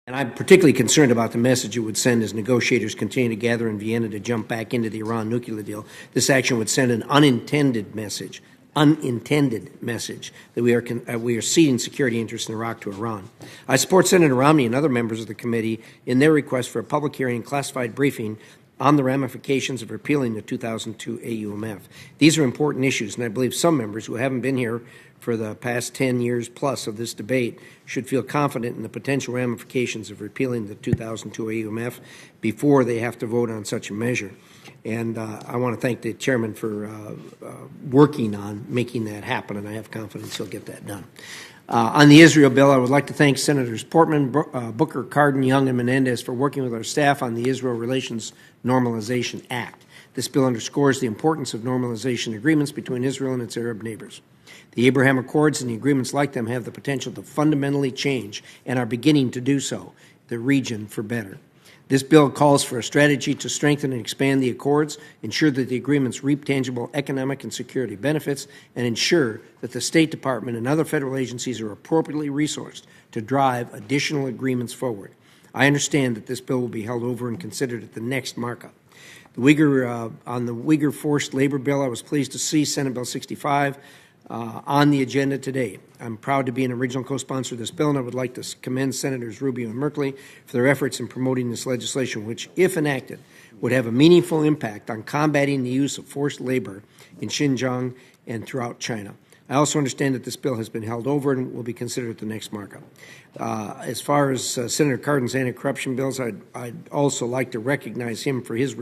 And I'm particularly concerned about the message it would send as negotiators continue to gather in Vienna to jump back into the Iran nuclear deal. This action would send an unintended message that we are ceding security interests in Iraq to Iran. I support Senator Romney and other members of the committee in their request for a public hearing and classified briefing on the ramifications of repealing the 2002 EEUU. These are important issues, and I believe some members who haven't been here for the past 10 years plus of this debate should feel confident in the potential ramifications of repealing the 2002 EEUU before they have to vote on such a measure. And I want to thank the chairman for working on making that happen, and I have confidence he'll get that done. On the Israel bill, I would like to thank Senators Portman, Booker, Cardin, Young, and Menéndez for working with our staff on the Israel Relations Normalization Act. This bill underscores the importance of normalization agreements between Israel and its Arab neighbors. The Abraham Accords and the agreements like them have the potential to fundamentally change, and are beginning to do so, the region for better. This bill calls for a strategy to strengthen and expand the accords, ensure that the agreements reap tangible economic and security benefits, and ensure that the State Department and other federal agencies are appropriately resourced to drive additional agreements forward. I understand that this bill will be held over and considered at the next markup. On the Uyghur forced labor bill, I was pleased to see Senate Bill 65 on the agenda today. I'm proud to be an original co-sponsor of this bill, and I would like to commend Senators Rubio and Merkley for their efforts in promoting this legislation, which, if enacted, would have a meaningful impact on combating the use of forced labor in Xinjiang and throughout China. I also understand that this bill has been held over and will be considered at the next markup. As far as Senator Cardin's anti-corruption bills, I'd also like to recognize him for his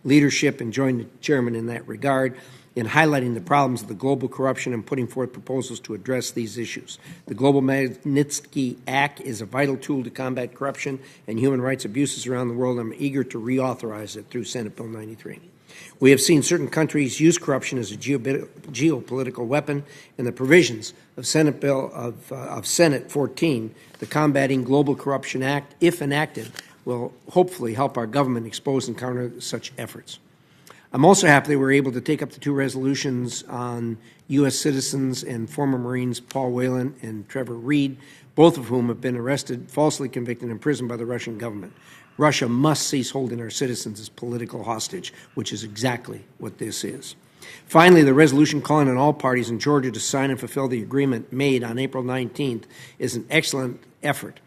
leadership and join the chairman in that regard in highlighting the problems of the global corruption and putting forth proposals to address these issues. The Global Magnitsky Act is a vital tool to combat corruption and human rights abuses around the world. I'm eager to reauthorize it through Senate Bill 93. We have seen certain countries use corruption as a geopolitical weapon, and the provisions of Senate Bill of Senate 14, the Combating Global Corruption Act, if enacted, will hopefully help our government expose and counter such efforts. I'm also happy that we're able to take up the two resolutions on U.S. citizens and former Marines Paul Whelan and Trevor Reed, both of whom have been arrested, falsely convicted, and imprisoned by the Russian government. Russia must cease holding our citizens as political hostage, which is exactly what this is. Finally, the resolution calling on all parties in Georgia to sign and fulfill the agreement made on April 19th is an excellent effort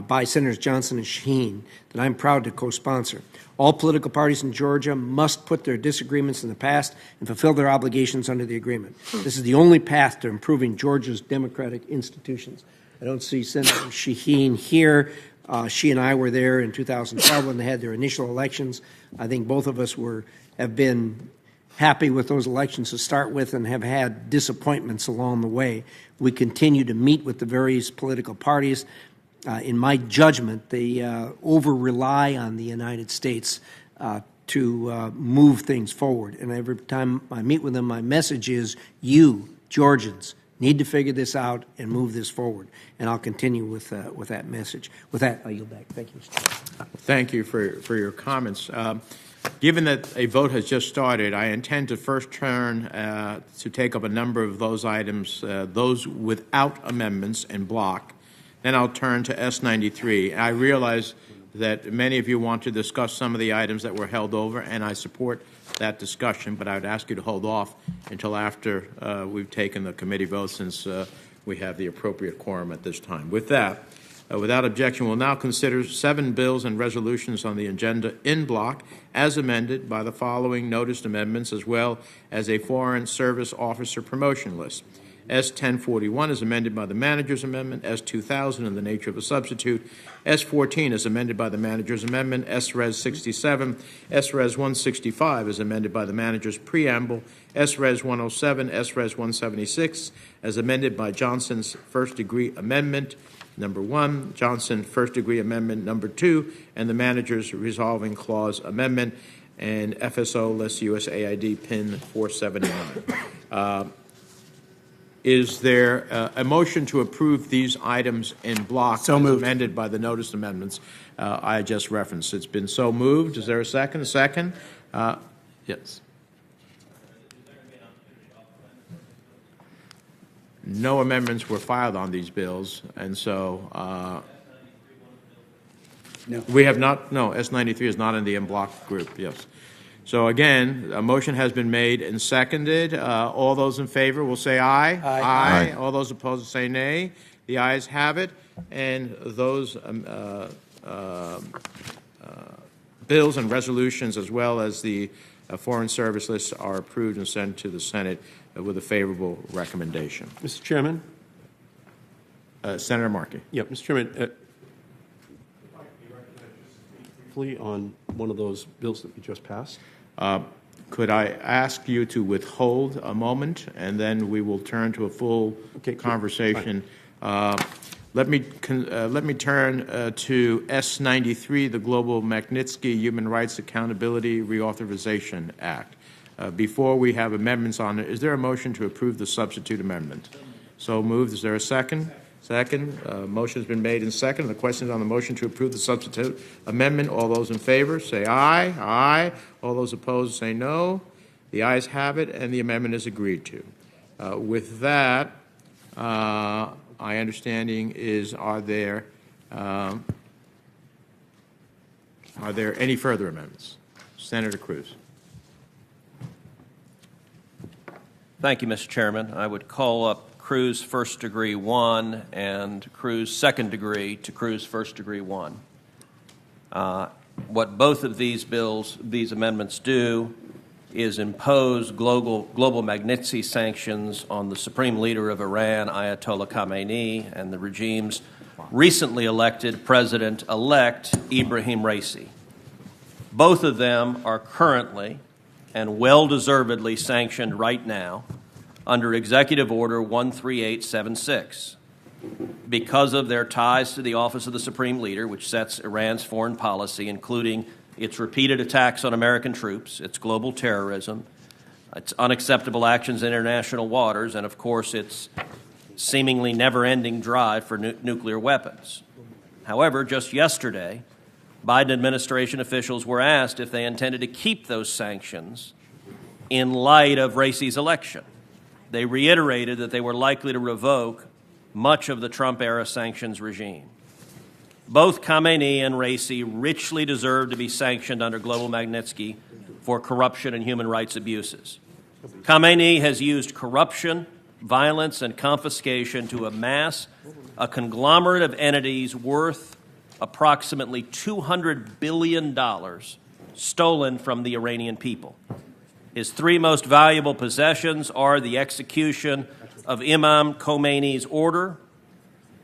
by Senators Johnson and Shaheen that I'm proud to co-sponsor. All political parties in Georgia must put their disagreements in the past and fulfill their obligations under the agreement. This is the only path to improving Georgia's democratic institutions. I don't see Senator Shaheen here. She and I were there in 2012 when they had their initial elections. I think both of us have been happy with those elections to start with and have had disappointments along the way. We continue to meet with the various political parties. In my judgment, they over-rely on the United States to move things forward. And every time I meet with them, my message is, you, Georgians, need to figure this out and move this forward. And I'll continue with that message. With that, I yield back. Thank you, Mr. Chairman. Thank you for your comments. Given that a vote has just started, I intend to first turn to take up a number of those items, those without amendments in block. Then I'll turn to S93. I realize that many of you want to discuss some of the items that were held over, and I support that discussion, but I would ask you to hold off until after we've taken the committee vote, since we have the appropriate quorum at this time. With that, without objection, we'll now consider 7 bills and resolutions on the agenda in block as amended by the following noticed amendments, as well as a Foreign Service Officer promotion list. S-1041 is amended by the Manager's Amendment. S-2000 in the nature of a substitute. S-14 is amended by the Manager's Amendment. S-Res 67. S-Res 165 is amended by the Manager's Preamble. S-Res 107. S-Res 176 as amended by Johnson's First-Degree Amendment number 1, Johnson First-Degree Amendment number 2, and the Manager's Resolving Clause Amendment, and FSO less USAID PIN 479. Is there a motion to approve these items in block as amended by the noticed amendments I just referenced? It's been so moved. Is there a second? A second? Yes. No amendments were filed on these bills, and so No. We have not, no, S93 is not in the en bloc group, yes. So again, a motion has been made and seconded. All those in favor will say aye. Aye. All those opposed will say nay. The ayes have it, and those bills and resolutions, as well as the Foreign Service lists, are approved and sent to the Senate with a favorable recommendation. Mr. Chairman? Senator Markey. Yeah, Mr. Chairman, on one of those bills that we just passed. Could I ask you to withhold a moment, and then we will turn to a full conversation. Let me turn to S93, the Global Magnitsky Human Rights Accountability Reauthorization Act. Before we have amendments on it, is there a motion to approve the substitute amendment? So moved. Is there a second? Second. Motion has been made and second. The question is on the motion to approve the substitute amendment. All those in favor say aye. Aye. All those opposed say no. The ayes have it, and the amendment is agreed to. With that, my understanding is, are there any further amendments? Senator Cruz. Thank you, Mr. Chairman. I would call up Cruz first degree 1 and Cruz second degree to Cruz first degree 1. What both of these amendments do is impose global Magnitsky sanctions on the supreme leader of Iran, Ayatollah Khamenei, and the regime's recently elected president-elect, Ibrahim Raisi. Both of them are currently and well-deservedly sanctioned right now under Executive Order 13876 because of their ties to the office of the Supreme Leader, which sets Iran's foreign policy, including its repeated attacks on American troops, its global terrorism, its unacceptable actions in international waters, and, of course, its seemingly never-ending drive for nuclear weapons. However, just yesterday, Biden administration officials were asked if they intended to keep those sanctions in light of Raisi's election. They reiterated that they were likely to revoke much of the Trump-era sanctions regime. Both Khamenei and Raisi richly deserve to be sanctioned under global Magnitsky for corruption and human rights abuses. Khamenei has used corruption, violence, and confiscation to amass a conglomerate of entities worth approximately $200 billion stolen from the Iranian people. His three most valuable possessions are the execution of Imam Khomeini's order,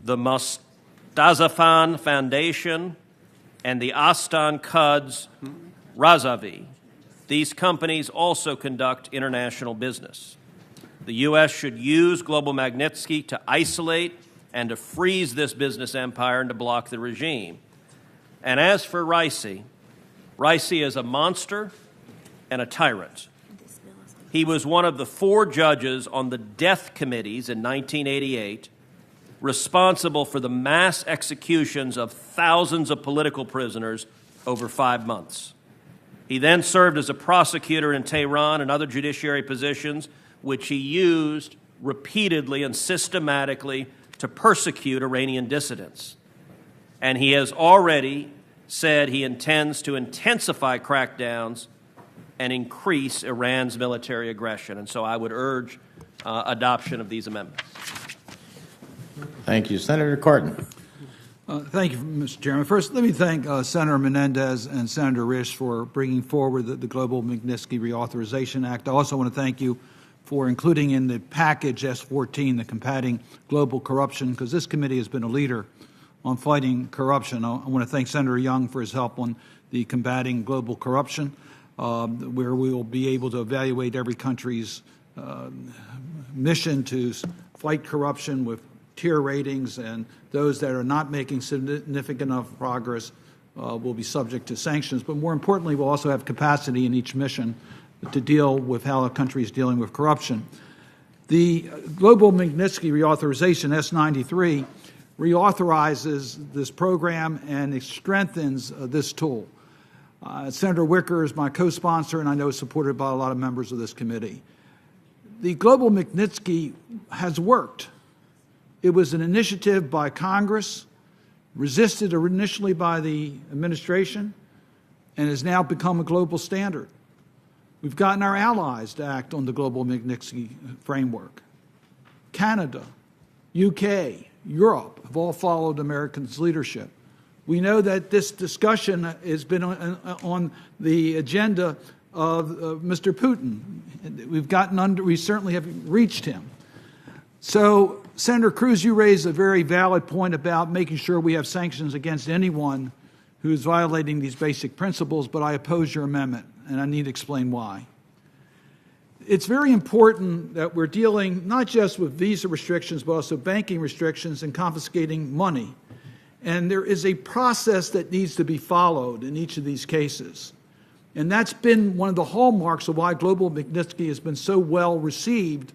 the Mostazafan Foundation, and the Astan Quds Razavi. These companies also conduct international business. The U.S. should use global Magnitsky to isolate and to freeze this business empire and to block the regime. And as for Raisi, Raisi is a monster and a tyrant. He was one of the 4 judges on the death committees in 1988 responsible for the mass executions of thousands of political prisoners over 5 months. He then served as a prosecutor in Tehran and other judiciary positions, which he used repeatedly and systematically to persecute Iranian dissidents. And he has already said he intends to intensify crackdowns and increase Iran's military aggression. And so I would urge adoption of these amendments. Thank you. Senator Cardin. Thank you, Mr. Chairman. First, let me thank Senator Menéndez and Senator Risch for bringing forward the Global Magnitsky Reauthorization Act. I also want to thank you for including in the package S14 the combating global corruption, because this committee has been a leader on fighting corruption. I want to thank Senator Young for his help on the combating global corruption, where we will be able to evaluate every country's mission to fight corruption with tier ratings, and those that are not making significant enough progress will be subject to sanctions. But more importantly, we'll also have capacity in each mission to deal with how a country is dealing with corruption. The Global Magnitsky Reauthorization, S93, reauthorizes this program and it strengthens this tool. Senator Wicker is my co-sponsor, and I know is supported by a lot of members of this committee. The Global Magnitsky has worked. It was an initiative by Congress resisted initially by the administration, and has now become a global standard. We've gotten our allies to act on the global Magnitsky framework. Canada, UK, Europe have all followed America's leadership. We know that this discussion has been on the agenda of Mr. Putin. We certainly have reached him. So, Senator Cruz, you raised a very valid point about making sure we have sanctions against anyone who is violating these basic principles, but I oppose your amendment, and I need to explain why. It's very important that we're dealing not just with visa restrictions, but also banking restrictions and confiscating money. And there is a process that needs to be followed in each of these cases. And that's been one of the hallmarks of why global Magnitsky has been so well received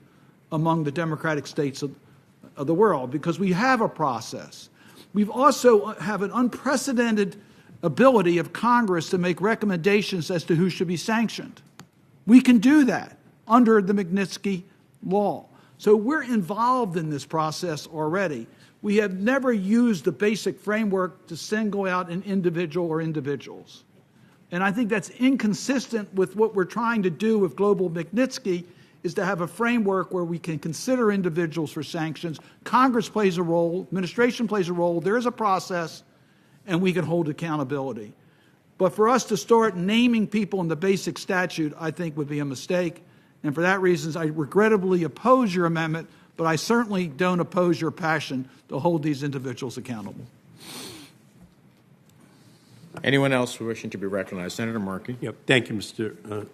among the democratic states of the world, because we have a process. We've also have an unprecedented ability of Congress to make recommendations as to who should be sanctioned. We can do that under the Magnitsky law. So we're involved in this process already. We have never used the basic framework to single out an individual or individuals. And I think that's inconsistent with what we're trying to do with global Magnitsky, is to have a framework where we can consider individuals for sanctions. Congress plays a role, administration plays a role, there is a process, and we can hold accountability. But for us to start naming people in the basic statute, I think would be a mistake. And for that reason, I regrettably oppose your amendment, but I certainly don't oppose your passion to hold these individuals accountable. Anyone else wishing to be recognized? Senator Markey. Yep. Thank you, Mr.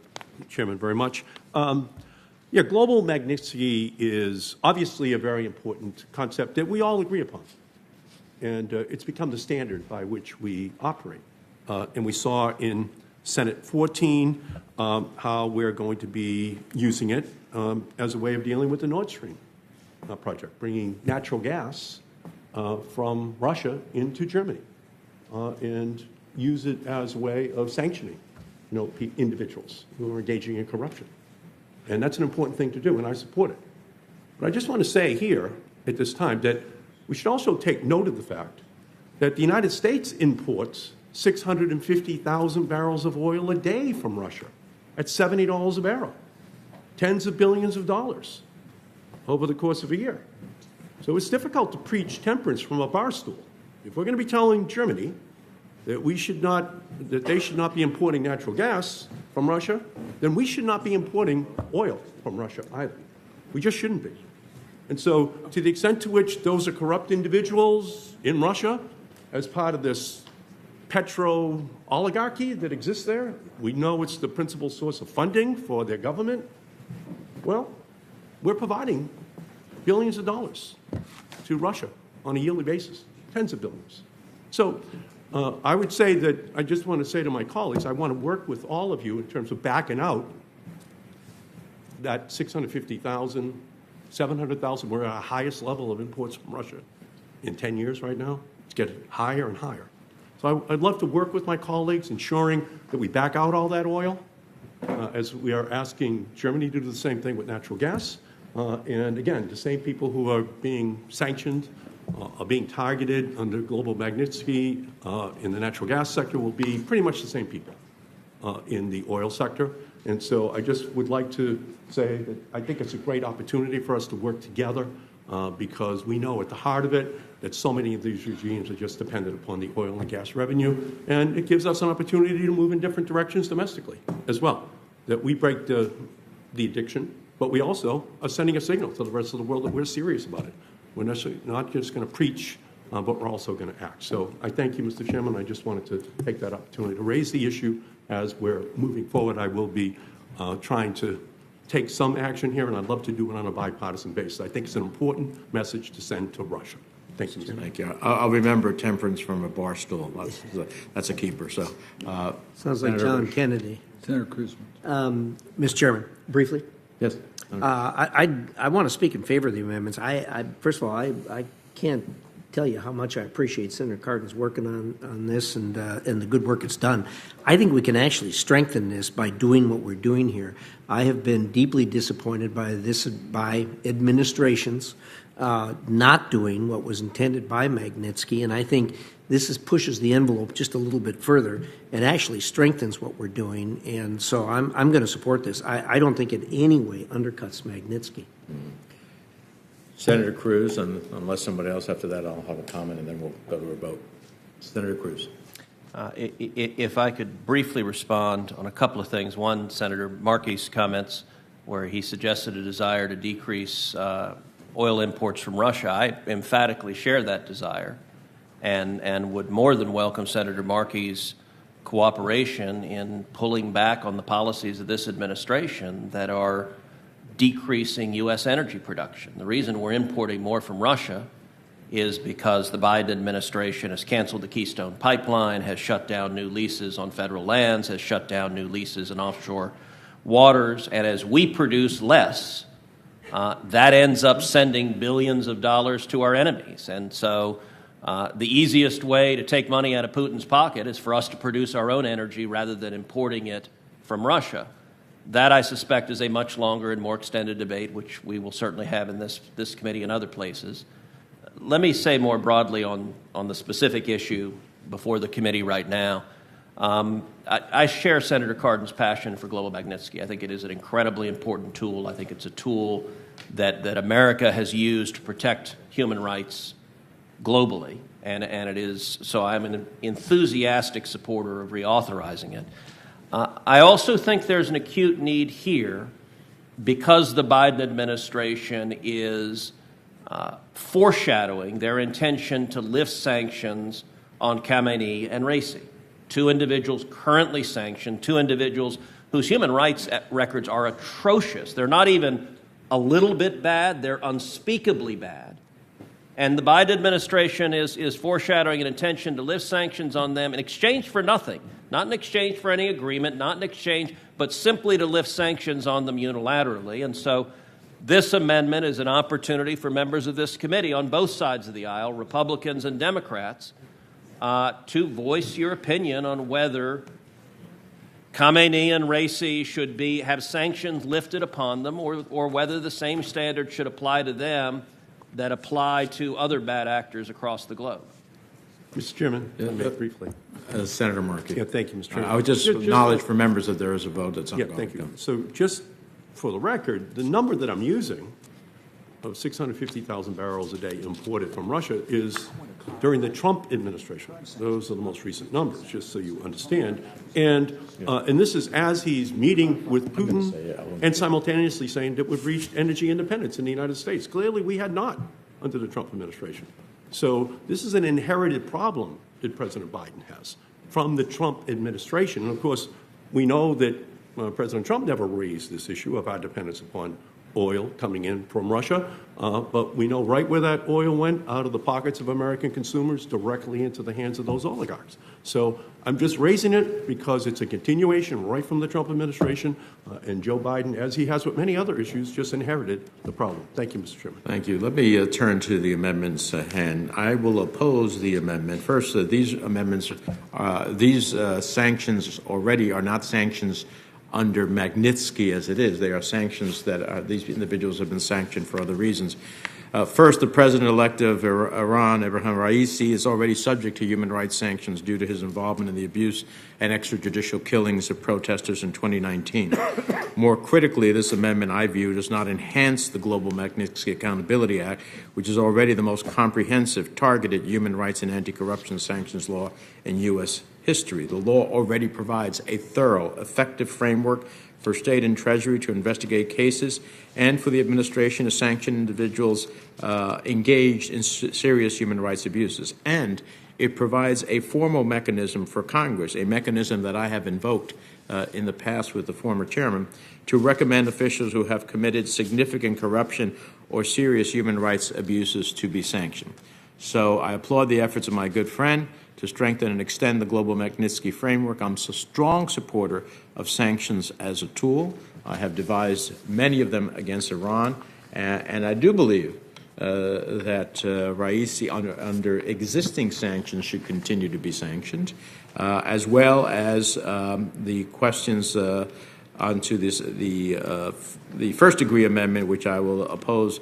Chairman, very much. Global Magnitsky is obviously a very important concept that we all agree upon. And it's become the standard by which we operate. And we saw in Senate 14 how we're going to be using it as a way of dealing with the Nord Stream project, bringing natural gas from Russia into Germany and use it as a way of sanctioning, individuals who are engaging in corruption. And that's an important thing to do, and I support it. But I just want to say here at this time that we should also take note of the fact that the United States imports 650,000 barrels of oil a day from Russia at $70 a barrel, tens of billions of dollars over the course of a year. So it's difficult to preach temperance from a bar stool. If we're going to be telling Germany that they should not be importing natural gas from Russia, then we should not be importing oil from Russia either. We just shouldn't be. And so to the extent to which those are corrupt individuals in Russia as part of this petro-oligarchy that exists there, we know it's the principal source of funding for their government, well, we're providing billions of dollars to Russia on a yearly basis, tens of billions. So I would say that I just want to say to my colleagues, I want to work with all of you in terms of backing out that 650,000, 700,000. We're at our highest level of imports from Russia in 10 years right now. It's getting higher and higher. So I'd love to work with my colleagues, ensuring that we back out all that oil, as we are asking Germany to do the same thing with natural gas. And again, the same people who are being sanctioned are being targeted under global Magnitsky in the natural gas sector will be pretty much the same people in the oil sector. And so I just would like to say that I think it's a great opportunity for us to work together because we know at the heart of it that so many of these regimes are just dependent upon the oil and gas revenue. And it gives us an opportunity to move in different directions domestically as well, that we break the addiction, but we also are sending a signal to the rest of the world that we're serious about it. We're not just going to preach, but we're also going to act. So I thank you, Mr. Chairman. I just wanted to take that opportunity to raise the issue as we're moving forward. I will be trying to take some action here, and I'd love to do it on a bipartisan basis. I think it's an important message to send to Russia. Thank you, Mr. Chairman. Thank you. I'll remember temperance from a bar stool. That's a keeper. So, sounds like John Kennedy. Senator Cruz. Mr. Chairman, briefly. Yes. I want to speak in favor of the amendments. First of all, I can't tell you how much I appreciate Senator Cardin's working on this and the good work it's done. I think we can actually strengthen this by doing what we're doing here. I have been deeply disappointed by administrations not doing what was intended by Magnitsky, and I think this pushes the envelope just a little bit further and actually strengthens what we're doing. And so I'm going to support this. I don't think in any way undercuts Magnitsky. Senator Cruz, and unless somebody else after that, I'll have a comment, and then we'll go to a vote. Senator Cruz. If I could briefly respond on a couple of things. One, Senator Markey's comments, where he suggested a desire to decrease oil imports from Russia. I emphatically share that desire and would more than welcome Senator Markey's cooperation in pulling back on the policies of this administration that are decreasing U.S. energy production. The reason we're importing more from Russia is because the Biden administration has canceled the Keystone Pipeline, has shut down new leases on federal lands, has shut down new leases in offshore waters, and as we produce less, that ends up sending billions of dollars to our enemies. And so the easiest way to take money out of Putin's pocket is for us to produce our own energy rather than importing it from Russia. That, I suspect, is a much longer and more extended debate, which we will certainly have in this committee and other places. Let me say more broadly on the specific issue before the committee right now. I share Senator Cardin's passion for global Magnitsky. I think it is an incredibly important tool. I think it's a tool that America has used to protect human rights globally, and it is, so I'm an enthusiastic supporter of reauthorizing it. I also think there's an acute need here because the Biden administration is foreshadowing their intention to lift sanctions on Khamenei and Raisi, two individuals currently sanctioned, two individuals whose human rights records are atrocious. They're not even a little bit bad, they're unspeakably bad. And the Biden administration is foreshadowing an intention to lift sanctions on them in exchange for nothing, not in exchange for any agreement, not in exchange, but simply to lift sanctions on them unilaterally. And so this amendment is an opportunity for members of this committee on both sides of the aisle, Republicans and Democrats, to voice your opinion on whether Khamenei and Raisi should have sanctions lifted upon them or whether the same standard should apply to them that apply to other bad actors across the globe. Mr. Chairman, briefly. Senator Markey. Yeah, thank you, Mr. Chairman. I would just acknowledge for members that there is a vote that's ongoing. Yeah, thank you. So just for the record, the number that I'm using of 650,000 barrels a day imported from Russia is during the Trump administration. Those are the most recent numbers, just so you understand. And this is as he's meeting with Putin and simultaneously saying that we've reached energy independence in the United States. Clearly, we had not under the Trump administration. So this is an inherited problem that President Biden has from the Trump administration. And, of course, we know that President Trump never raised this issue of our dependence upon oil coming in from Russia, but we know right where that oil went, out of the pockets of American consumers, directly into the hands of those oligarchs. So I'm just raising it because it's a continuation right from the Trump administration, and Joe Biden, as he has with many other issues, just inherited the problem. Thank you, Mr. Chairman. Thank you. Let me turn to the amendments at hand. I will oppose the amendment. First, these amendments, these sanctions already are not sanctions under Magnitsky as it is. They are sanctions that these individuals have been sanctioned for other reasons. First, the president-elect of Iran, Ebrahim Raisi, is already subject to human rights sanctions due to his involvement in the abuse and extrajudicial killings of protesters in 2019. More critically, this amendment, I view, does not enhance the Global Magnitsky Accountability Act, which is already the most comprehensive, targeted human rights and anti-corruption sanctions law in U.S. history. The law already provides a thorough, effective framework for state and treasury to investigate cases and for the administration to sanction individuals engaged in serious human rights abuses. And it provides a formal mechanism for Congress, a mechanism that I have invoked in the past with the former chairman, to recommend officials who have committed significant corruption or serious human rights abuses to be sanctioned. So I applaud the efforts of my good friend to strengthen and extend the global Magnitsky framework. I'm a strong supporter of sanctions as a tool. I have devised many of them against Iran, and I do believe that Raisi, under existing sanctions, should continue to be sanctioned, as well as the questions onto the first-degree amendment, which I will oppose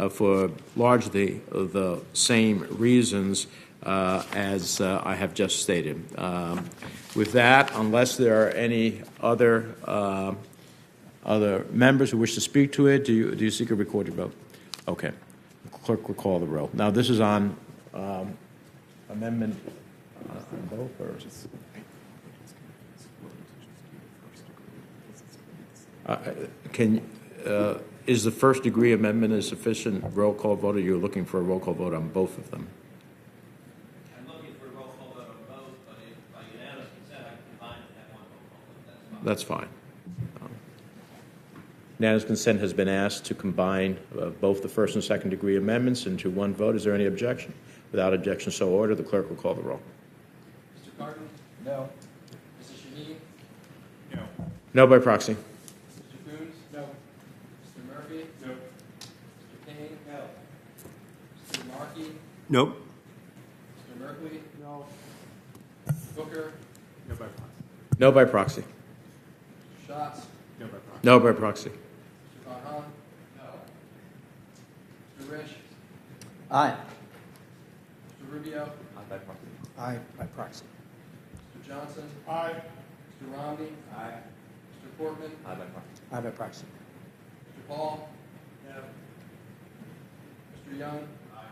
for largely the same reasons as I have just stated. With that, unless there are any other members who wish to speak to it, do you seek a recorded vote? Okay. Clerk will call the roll. Now, this is on amendment on both, or is the first degree amendment a sufficient roll call vote, or you're looking for a roll call vote on both of them? I'm looking for a roll call vote on both, but if by unanimous consent, I can combine and have one roll call vote. That's fine. Unanimous consent has been asked to combine both the first and second degree amendments into one vote. Is there any objection? Without objection, so ordered. The clerk will call the roll. Mr. Cardin? No. Mrs. Shaheen? No. No by proxy. Mr. Coons? No. Mr. Murphy? No. Mr. Payne? No. Mr. Markey? Nope. Mr. Merkley? No. Booker? No by proxy. No by proxy. Mr. Schatz? No by proxy. No by proxy. Mr. Farhan? No. Mr. Risch? Aye. Mr. Rubio? Aye by proxy. Aye by proxy. Mr. Johnson? Aye. Mr. Romney? Aye. Mr. Portman? Aye by proxy. Aye by proxy. Mr. Paul? No. Mr. Young? Aye.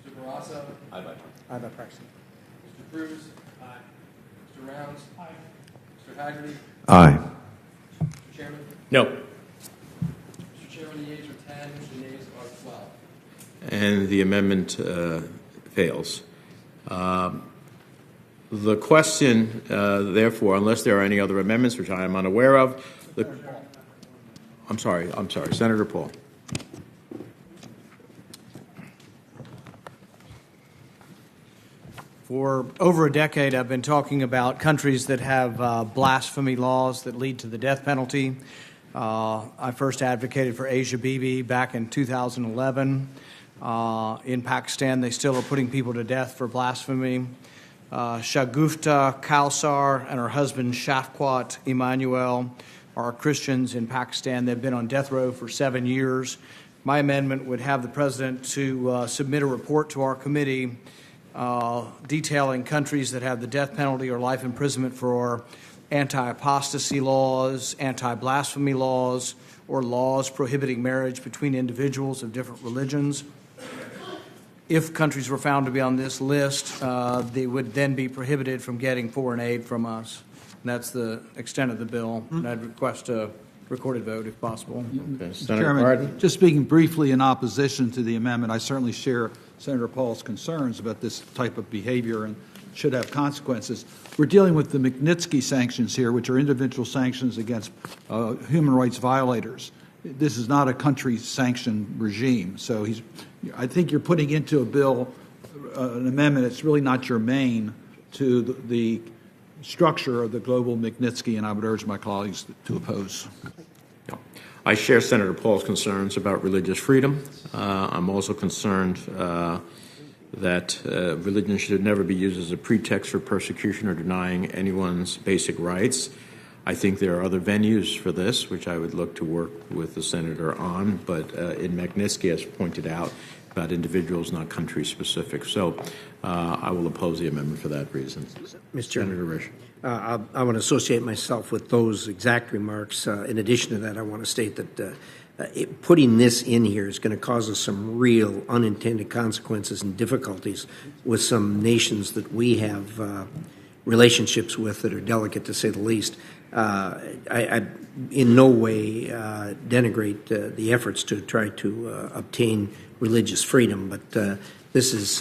Mr. Barrasso? Aye by proxy. Aye by proxy. Mr. Cruz? Aye. Mr. Rounds? Aye. Mr. Haggerty? Aye. Mr. Chairman? No. Mr. Chairman, the yeas are 10, the nays are 12. And the amendment fails. The question, therefore, unless there are any other amendments, which I am unaware of, I'm sorry, Senator Paul. For over a decade, I've been talking about countries that have blasphemy laws that lead to the death penalty. I first advocated for Asia Bibi back in 2011. In Pakistan, they still are putting people to death for blasphemy. Shagufta Kausar and her husband Shafqat Emmanuel are Christians in Pakistan. They've been on death row for 7 years. My amendment would have the president to submit a report to our committee detailing countries that have the death penalty or life imprisonment for anti-apostasy laws, anti-blasphemy laws, or laws prohibiting marriage between individuals of different religions. If countries were found to be on this list, they would then be prohibited from getting foreign aid from us. And that's the extent of the bill. And I'd request a recorded vote if possible. Okay. Mr. Senator Chairman, Cardin? just speaking briefly in opposition to the amendment, I certainly share Senator Paul's concerns about this type of behavior and should have consequences. We're dealing with the Magnitsky sanctions here, which are individual sanctions against human rights violators. This is not a country-sanctioned regime. So I think you're putting into a bill an amendment that's really not germane to the structure of the global Magnitsky, and I would urge my colleagues to oppose. I share Senator Paul's concerns about religious freedom. I'm also concerned that religion should never be used as a pretext for persecution or denying anyone's basic rights. I think there are other venues for this, which I would look to work with the senator on, but in Magnitsky, as pointed out, about individuals, not country-specific. So I will oppose the amendment for that reason. Mr. Chairman, Senator Risch. I want to associate myself with those exact remarks. In addition to that, I want to state that putting this in here is going to cause us some real unintended consequences and difficulties with some nations that we have relationships with that are delicate, to say the least. I in no way denigrate the efforts to try to obtain religious freedom, but this is